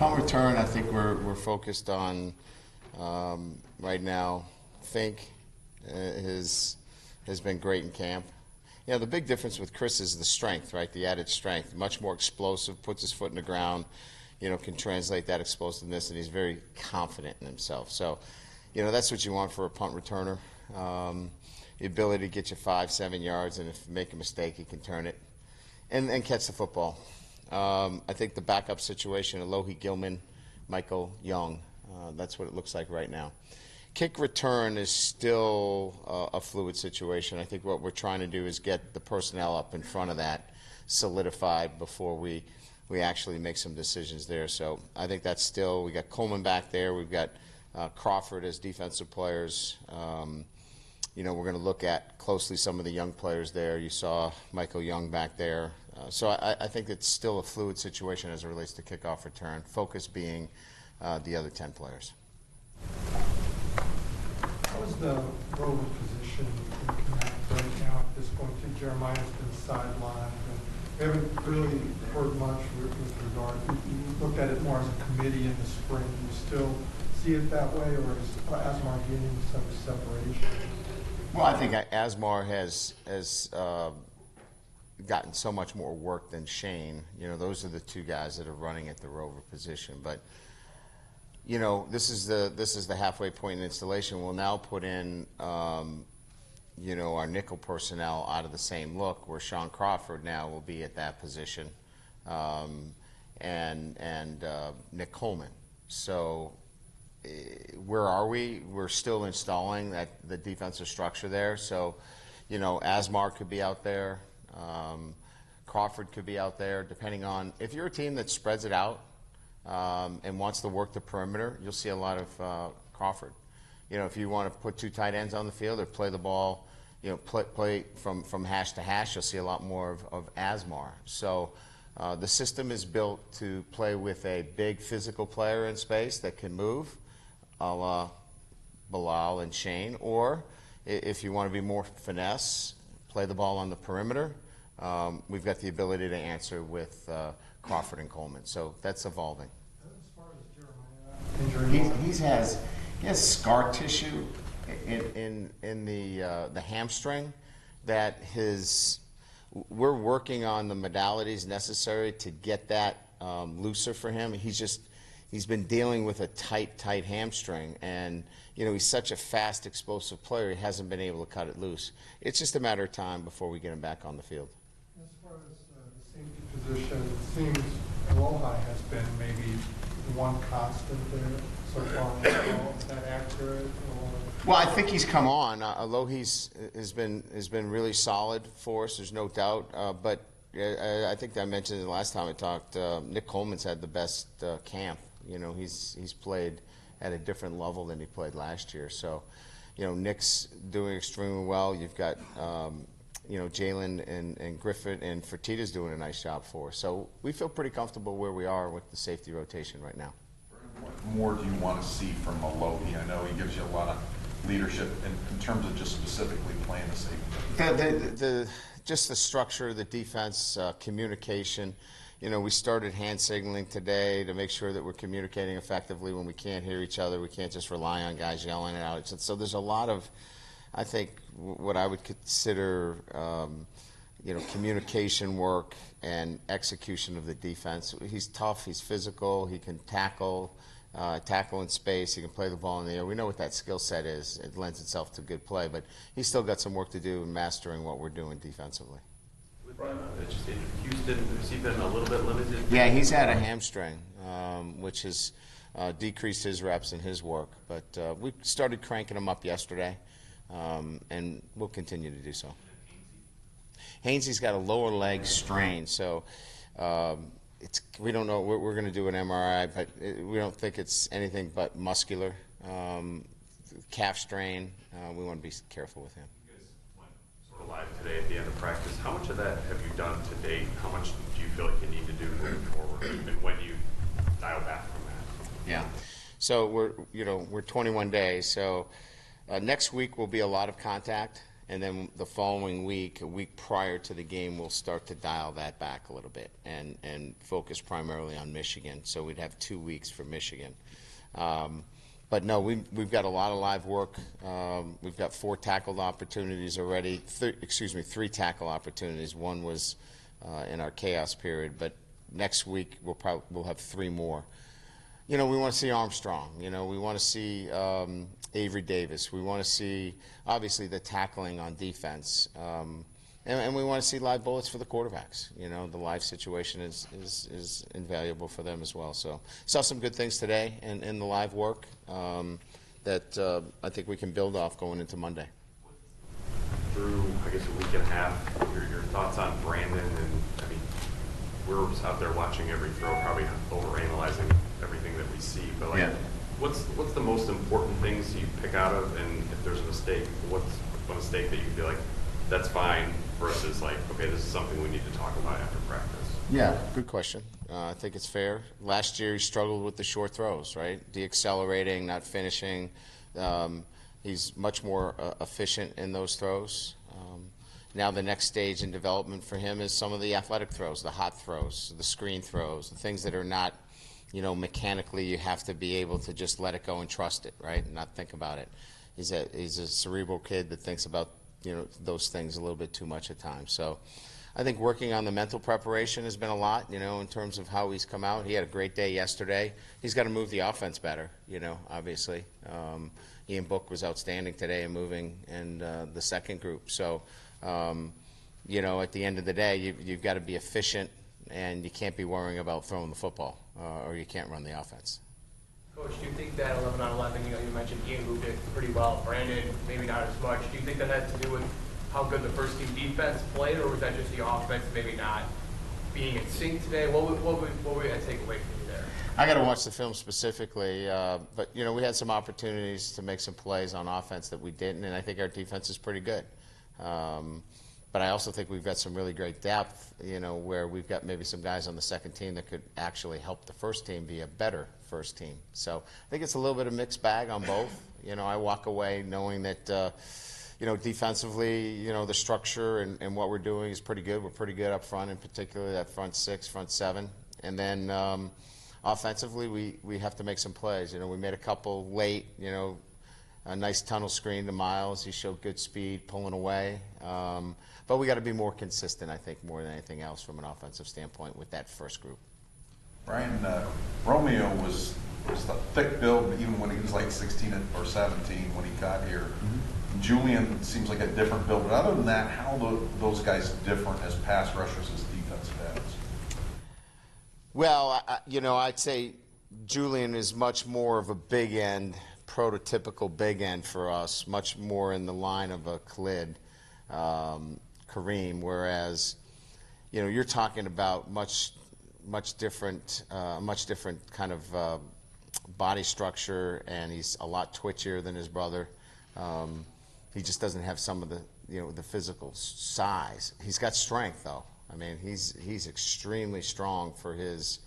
Punt return, I think we're focused on right now. Fink has been great in camp. You know, the big difference with Chris is the strength, right? The added strength. Much more explosive, puts his foot in the ground, you know, can translate that explosiveness, and he's very confident in himself. So, you know, that's what you want for a punt returner. The ability to get you 5-7 yards, and if you make a mistake, he can turn it and catch the football. I think the backup situation, Alohi Gilman, Michael Young, that's what it looks like right now. Kick return is still a fluid situation. I think what we're trying to do is get the personnel up in front of that solidified before we actually make some decisions there. So I think that's still, we got Coleman back there. We've got Crawford as defensive players. You know, we're going to look at closely some of the young players there. You saw Michael Young back there. So I think it's still a fluid situation as it relates to kickoff return, focus being the other 10 players. How is the Rover position in Connect right now at this point? Jeremiah's been sidelined, and we haven't really heard much with regard. You looked at it more as a committee in the spring. Do you still see it that way, or is Asmar gaining some separation? Well, I think Asmar has gotten so much more work than Shane. You know, those are the two guys that are running at the Rover position. But you know, this is the halfway point in installation. We'll now put in you know, our nickel personnel out of the same look, where Sean Crawford now will be at that position, and Nick Coleman. So where are we? We're still installing the defensive structure there. So, you know, Asmar could be out there. Crawford could be out there, depending on, if you're a team that spreads it out and wants to work the perimeter, you'll see a lot of Crawford. You know, if you want to put two tight ends on the field or play the ball, you know, play from hash to hash, you'll see a lot more of Asmar. So the system is built to play with a big physical player in space that can move, a la Bilal and Shane, or if you want to be more finesse, play the ball on the perimeter. We've got the ability to answer with Crawford and Coleman. So that's evolving. As far as Jeremiah injury, he has scar tissue in the hamstring that we're working on the modalities necessary to get that looser for him. He's been dealing with a tight hamstring, and you know, he's such a fast, explosive player, he hasn't been able to cut it loose. It's just a matter of time before we get him back on the field. As far as the safety position, it seems Alohi has been maybe one constant there so far. Is that accurate? Well, I think he's come on. Alohi's has been really solid for us. There's no doubt. But I think I mentioned it the last time I talked. Nick Coleman's had the best camp. You know, he's played at a different level than he played last year. So, you know, Nick's doing extremely well. You've got, you know, Jalen and Griffith, and Fertitta's doing a nice job for us. So we feel pretty comfortable where we are with the safety rotation right now. What more do you want to see from Alohi? I know he gives you a lot of leadership in terms of just specifically playing the safety. Just the structure of the defense, communication. You know, we started hand signaling today to make sure that we're communicating effectively when we can't hear each other. We can't just rely on guys yelling it out. So there's a lot of, I think, what I would consider, you know, communication work and execution of the defense. He's tough. He's physical. He can tackle in space. He can play the ball in the air. We know what that skill set is. It lends itself to good play, but he's still got some work to do in mastering what we're doing defensively. Just in Houston, has he been a little bit limited? Yeah, he's had a hamstring, which has decreased his reps and his work. But we started cranking him up yesterday, and we'll continue to do so. Hainsey's got a lower leg strain, so we don't know. We're going to do an MRI, but we don't think it's anything but muscular. Calf strain. We want to be careful with him. Live today at the end of practice. How much of that have you done to date? How much do you feel like you need to do moving forward, and when do you dial back from that? Yeah. So we're 21 days. So next week will be a lot of contact, And then the following week, a week prior to the game, we'll start to dial that back a little bit and focus primarily on Michigan. So we'd have 2 weeks for Michigan. But no, we've got a lot of live work. We've got 4 tackled opportunities already. 3 tackle opportunities. One was in our chaos period, but next week we'll have 3 more. You know, we want to see Armstrong. You know, we want to see Avery Davis. We want to see, obviously, the tackling on defense. And we want to see live bullets for the quarterbacks. You know, the live situation is invaluable for them as well. So saw some good things today in the live work that I think we can build off going into Monday. Through, I guess, a week and a half, your thoughts on Brandon, and I mean, we're out there watching every throw, probably overanalyzing everything that we see, but like, what's the most important things you pick out of, and if there's a mistake, what's a mistake that you feel like that's fine versus like, okay, this is something we need to talk about after practice? Yeah, good question. I think it's fair. Last year he struggled with the short throws, right? De-accelerating, not finishing. He's much more efficient in those throws. Now the next stage in development for him is some of the athletic throws, the hot throws, the screen throws, the things that are not, you know, mechanically you have to be able to just let it go and trust it, right, and not think about it. He's a cerebral kid that thinks about, you know, those things a little bit too much at times. So I think working on the mental preparation has been a lot, you know, in terms of how he's come out. He had a great day yesterday. He's got to move the offense better, you know, obviously. Ian Book was outstanding today in moving and the second group. So, you know, at the end of the day, you've got to be efficient, and you can't be worrying about throwing the football, or you can't run the offense. Coach, do you think that 11 on 11, you know, you mentioned Ian moved it pretty well. Brandon, maybe not as much. Do you think that had to do with how good the first team defense played, or was that just the offense maybe not being in sync today? What would I take away from you there? I got to watch the film specifically, but you know, we had some opportunities to make some plays on offense that we didn't, and I think our defense is pretty good. But I also think we've got some really great depth, you know, where we've got maybe some guys on the second team that could actually help the first team be a better first team. So I think it's a little bit of a mixed bag on both. You know, I walk away knowing that, you know, defensively, you know, the structure and what we're doing is pretty good. We're pretty good up front, in particular that front 6, front 7. And then offensively, we have to make some plays. You know, we made a couple late, you know, a nice tunnel screen to Miles. He showed good speed, pulling away. But we got to be more consistent, I think, more than anything else from an offensive standpoint with that first group. Brian, Romeo was a thick build even when he was like 16 or 17 when he got here. Mm-hmm. Julian seems like a different build. But other than that, how do those guys different as pass rushers as defensive ends? Well, you know, I'd say Julian is much more of a big end, prototypical big end for us, much more in the line of a Khalid, Kareem, whereas, you know, you're talking about much different kind of body structure, and he's a lot twitchier than his brother. He just doesn't have some of the, you know, the physical size. He's got strength, though. I mean, he's extremely strong for his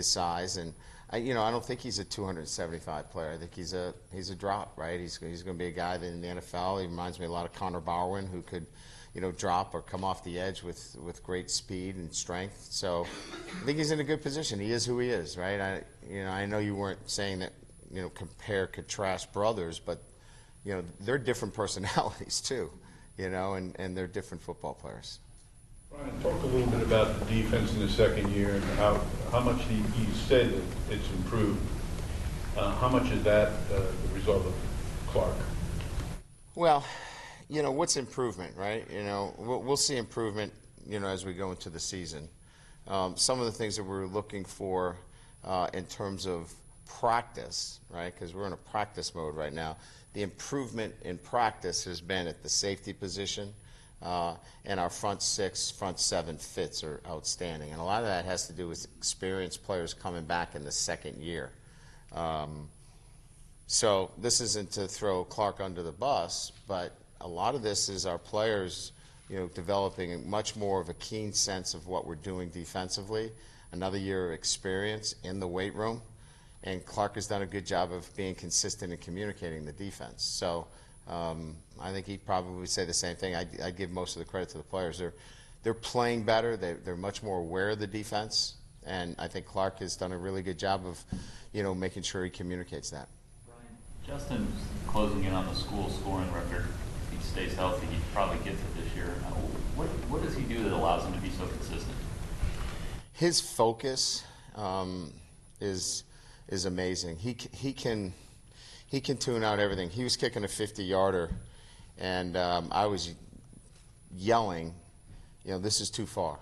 size, and you know, I don't think he's a 275 player. I think he's a drop, right? He's going to be a guy that in the NFL, he reminds me a lot of Connor Barwin, who could, you know, drop or come off the edge with great speed and strength. So I think he's in a good position. He is who he is, right? I know you weren't saying that, you know, contrast brothers, but you know, they're different personalities too, you know, and they're different football players. Brian, talk a little bit about the defense in the second year and how much he said that it's improved. How much is that the result of Clark? Well, you know, what's improvement, right? You know, we'll see improvement, you know, as we go into the season. Some of the things that we're looking for in terms of practice, right, because we're in a practice mode right now, the improvement in practice has been at the safety position, and our front 6, front 7 fits are outstanding. And a lot of that has to do with experienced players coming back in the second year. So this isn't to throw Clark under the bus, but a lot of this is our players, you know, developing much more of a keen sense of what we're doing defensively, another year of experience in the weight room, and Clark has done a good job of being consistent in communicating the defense. So I think he'd probably say the same thing. I'd give most of the credit to the players. They're playing better. They're much more aware of the defense, and I think Clark has done a really good job of, making sure he communicates that. Justin's closing in on the school scoring record. If he stays healthy, he probably gets it this year. What does he do that allows him to be so consistent? His focus is amazing. He can tune out everything. He was kicking a 50-yarder, and I was yelling, this is too far.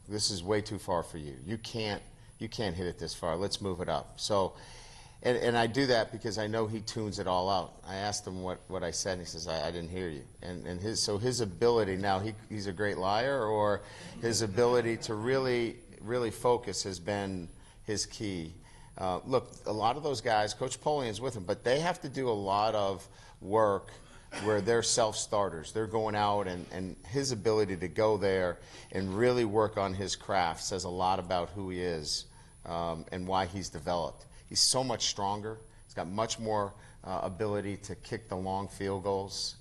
This is way too far for you. You can't hit it this far. Let's move it up. So, and I do that because I know he tunes it all out. I asked him what I said, and he says, I didn't hear you. And his ability, now he's a great liar, or his ability to really focus has been his key. Look, a lot of those guys, Coach Polian's with them, but they have to do a lot of work where they're self-starters. They're going out, and his ability to go there and really work on his craft says a lot about who he is and why he's developed. He's so much stronger. He's got much more ability to kick the long field goals.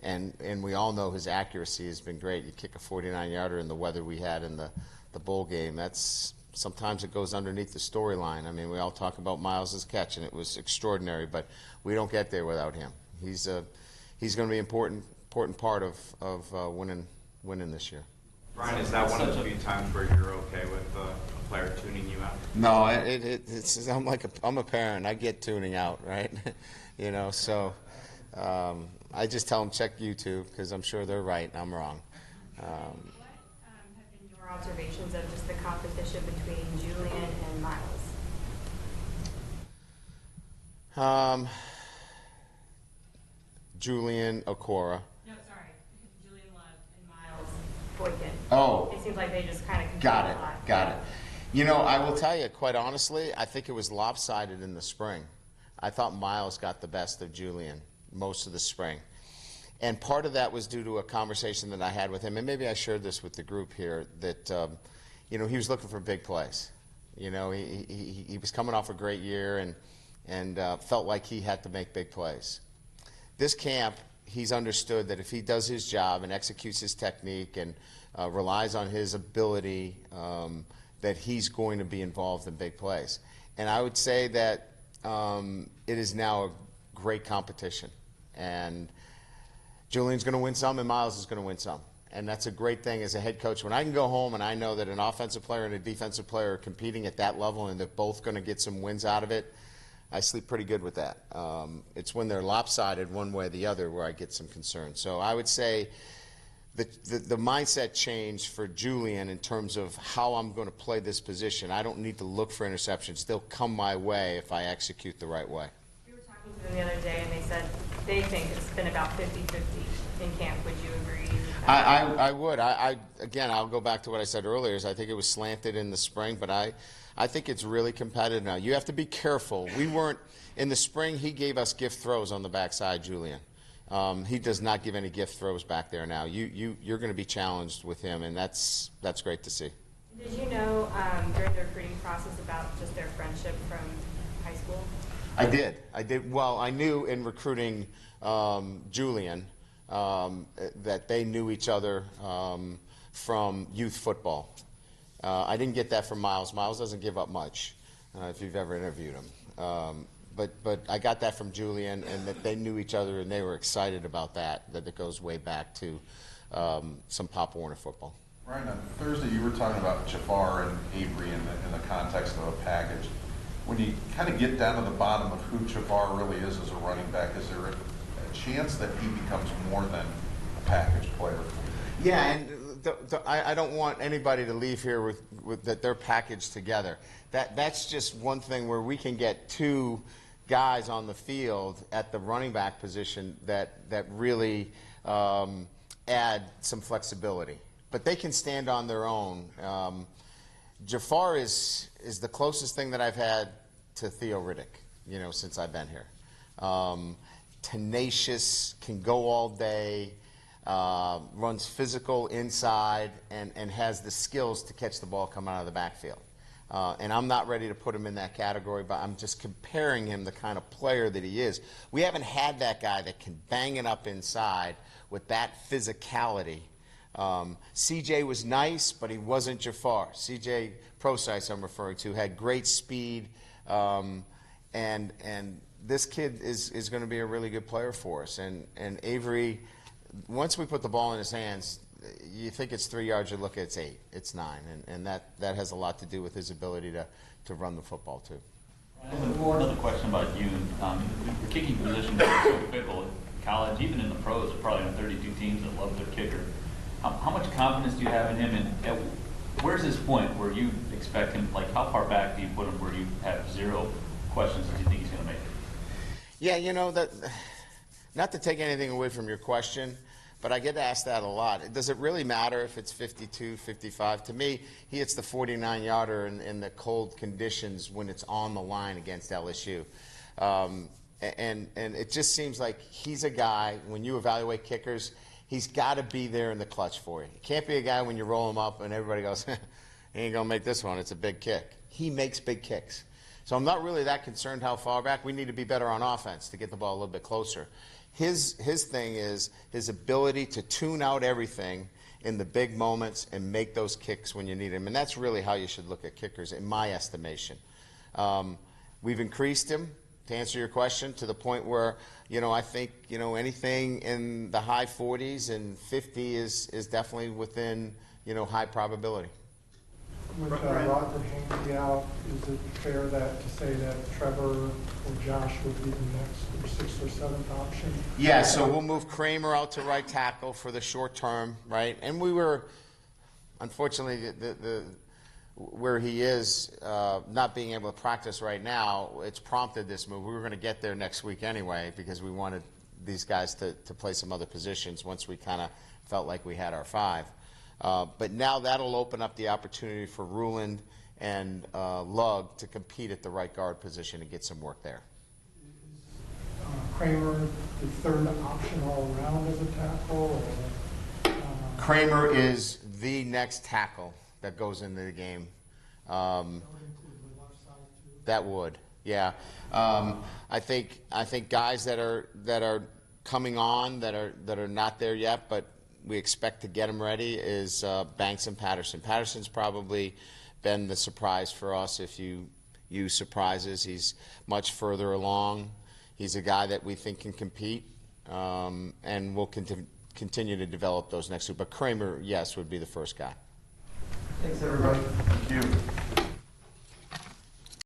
And we all know his accuracy has been great. You kick a 49-yarder in the weather we had in the bowl game. Sometimes it goes underneath the storyline. I mean, we all talk about Miles's catch, and it was extraordinary, but we don't get there without him. He's going to be an important part of winning this year. Brian, is that one of the few times where you're okay with a player tuning you out? No, I'm a parent. I get tuning out, right? So I just tell them check YouTube because I'm sure they're right and I'm wrong. What have been your observations of just the competition between Julian and Miles? Julian Okora. No, sorry. Julian Love and Miles Boykin. Oh. It seems like they just kind of compete Got a it. lot. Got it. I will tell you, quite honestly, I think it was lopsided in the spring. I thought Miles got the best of Julian most of the spring. And part of that was due to a conversation that I had with him, and maybe I shared this with the group here, that, he was looking for big plays. He was coming off a great year and felt like he had to make big plays. This camp, he's understood that if he does his job and executes his technique and relies on his ability, that he's going to be involved in big plays. And I would say that it is now a great competition. And Julian's going to win some, and Miles is going to win some. And that's a great thing as a head coach. When I can go home and I know that an offensive player and a defensive player are competing at that level and they're both going to get some wins out of it, I sleep pretty good with that. It's when they're lopsided one way or the other where I get some concern. So I would say the mindset change for Julian in terms of how I'm going to play this position. I don't need to look for interceptions. They'll come my way if I execute the right way. We were talking to them the other day, and they said they think it's been about 50-50 in camp. Would you agree with that? I would. Again, I'll go back to what I said earlier. Is I think it was slanted in the spring, but I think it's really competitive now. You have to be careful. We weren't in the spring. He gave us gift throws on the backside, Julian. He does not give any gift throws back there now. You're going to be challenged with him, and that's great to see. Did you know during the recruiting process about just their friendship from high school? I did. Well, I knew in recruiting Julian that they knew each other from youth football. I didn't get that from Miles. Miles doesn't give up much, if you've ever interviewed him. But I got that from Julian, and that they knew each other, and they were excited about that it goes way back to some Pop Warner football. Ryan, on Thursday you were talking about Jafar and Avery in the context of a package. When you kind of get down to the bottom of who Jafar really is as a running back, is there a chance that he becomes more than a package player for you? Yeah, and I don't want anybody to leave here with that they're packaged together. That's just one thing where we can get two guys on the field at the running back position that really add some flexibility. But they can stand on their own. Jafar is the closest thing that I've had to Theo Riddick, since I've been here. Tenacious, can go all day, runs physical inside, and has the skills to catch the ball coming out of the backfield. And I'm not ready to put him in that category, but I'm just comparing him the kind of player that he is. We haven't had that guy that can bang it up inside with that physicality. CJ was nice, but he wasn't Jafar. CJ Preseason, I'm referring to, had great speed, and this kid is going to be a really good player for us. And Avery, once we put the ball in his hands, you think it's 3 yards, you look at it's 8, it's 9, and that has a lot to do with his ability to run the football too. Another question about you. The kicking position is so fickle in college, even in the pros, probably on 32 teams that love their kicker. How much confidence do you have in him, and where's his point where you expect him, like how far back do you put him where you have zero questions that you think he's going to make it? Yeah, you know, that, not to take anything away from your question, but I get asked that a lot. Does it really matter if it's 52, 55? To me, he hits the 49-yarder in the cold conditions when it's on the line against LSU. And it just seems like he's a guy, when you evaluate kickers, he's got to be there in the clutch for you. He can't be a guy when you roll him up and everybody goes, he ain't going to make this one. It's a big kick. He makes big kicks. So I'm not really that concerned how far back. We need to be better on offense to get the ball a little bit closer. His thing is his ability to tune out everything in the big moments and make those kicks when you need them. And that's really how you should look at kickers, in my estimation. We've increased him, to answer your question, to the point where, you know, I think, you know, anything in the high 40s and 50 is definitely within, you know, high probability. With Rodford Haney out, is it fair to say that Trevor or Josh would be the next or 6th or 7th option? Yeah, so we'll move Kramer out to right tackle for the short term, right? And we were, unfortunately, where he is not being able to practice right now, it's prompted this move. We were going to get there next week anyway because we wanted these guys to play some other positions once we kind of felt like we had our 5. But now that'll open up the opportunity for Ruland and Lugg to compete at the right guard position and get some work there. Kramer the third option all around as a tackle? Or, Kramer is the next tackle that goes into the game. that would include the left side too? That would, yeah. I think guys that are coming on that are not there yet, but we expect to get them ready is Banks and Patterson. Patterson's probably been the surprise for us. If you use surprises, he's much further along. He's a guy that we think can compete, and we'll continue to develop those next two. But Kramer, yes, would be the first guy. Thanks, everybody. Thank you.